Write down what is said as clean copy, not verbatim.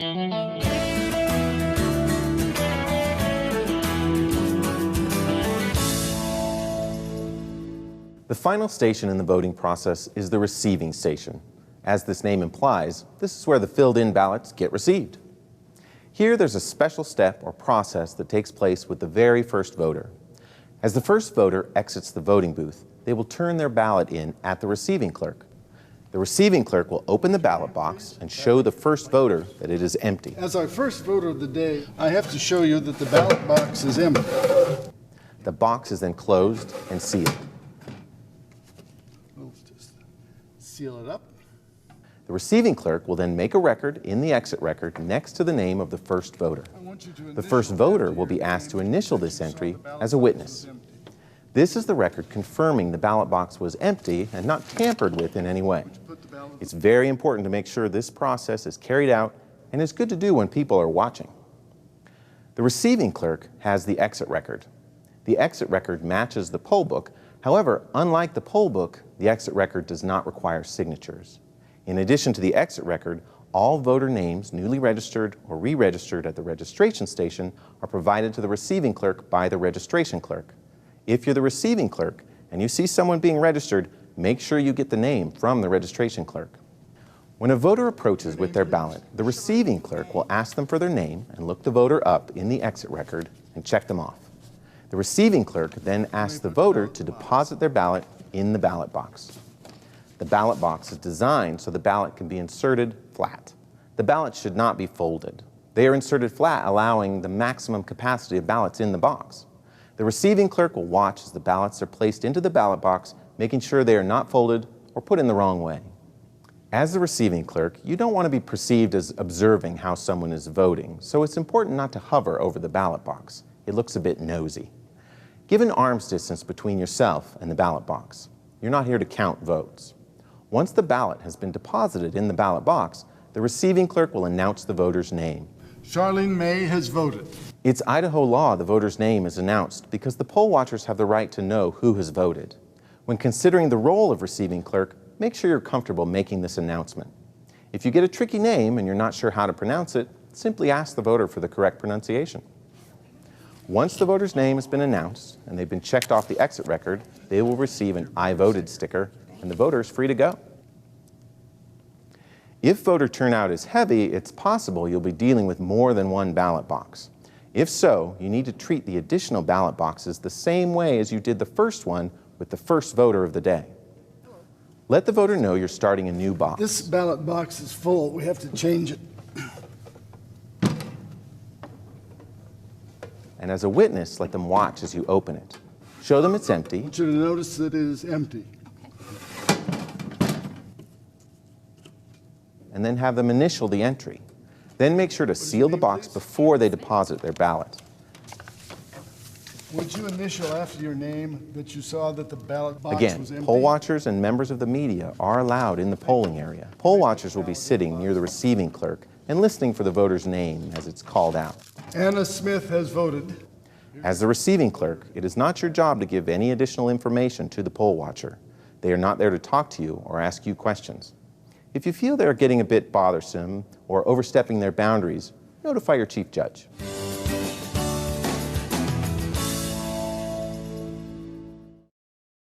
The final station in the voting process is the receiving station. As this name implies, this is where the filled-in ballots get received. Here there's a special step or process that takes place with the very first voter. As the first voter exits the voting booth, they will turn their ballot in at the receiving clerk. The receiving clerk will open the ballot box and show the first voter that it is empty. As our first voter of the day, I have to show you that the ballot box is empty. The box is then closed and sealed. We'll just seal it up. The receiving clerk will then make a record in the exit record next to the name of the first voter. The first voter will be asked to initial this entry as a witness. This is the record confirming the ballot box was empty and not tampered with in any way. It's very important to make sure this process is carried out and is good to do when people are watching. The receiving clerk has the exit record. The exit record matches the poll book. However, unlike the poll book, the exit record does not require signatures. In addition to the exit record, all voter names newly registered or re-registered at the registration station are provided to the receiving clerk by the registration clerk. If you're the receiving clerk and you see someone being registered, make sure you get the name from the registration clerk. When a voter approaches with their ballot, the receiving clerk will ask them for their name and look the voter up in the exit record and check them off. The receiving clerk then asks the voter to deposit their ballot in the ballot box. The ballot box is designed so the ballot can be inserted flat. The ballots should not be folded. They are inserted flat, allowing the maximum capacity of ballots in the box. The receiving clerk will watch as the ballots are placed into the ballot box, making sure they are not folded or put in the wrong way. As the receiving clerk, you don't want to be perceived as observing how someone is voting, so it's important not to hover over the ballot box. It looks a bit nosy. Give an arm's distance between yourself and the ballot box. You're not here to count votes. Once the ballot has been deposited in the ballot box, the receiving clerk will announce the voter's name. Charlene May has voted. It's Idaho law the voter's name is announced because the poll watchers have the right to know who has voted. When considering the role of receiving clerk, make sure you're comfortable making this announcement. If you get a tricky name and you're not sure how to pronounce it, simply ask the voter for the correct pronunciation. Once the voter's name has been announced and they've been checked off the exit record, they will receive an I voted sticker and the voter is free to go. If voter turnout is heavy, it's possible you'll be dealing with more than one ballot box. If so, you need to treat the additional ballot boxes the same way as you did the first one with the first voter of the day. Let the voter know you're starting a new box. This ballot box is full. We have to change it. And as a witness, let them watch as you open it. Show them it's empty. I want you to notice that it is empty. And then have them initial the entry. Then make sure to seal the box before they deposit their ballot. Would you initial after your name that you saw that the ballot box was empty? Again, poll watchers and members of the media are allowed in the polling area. Poll watchers will be sitting near the receiving clerk and listening for the voter's name as it's called out. Anna Smith has voted. As the receiving clerk, it is not your job to give any additional information to the poll watcher. They are not there to talk to you or ask you questions. If you feel they are getting a bit bothersome or overstepping their boundaries, notify your chief judge.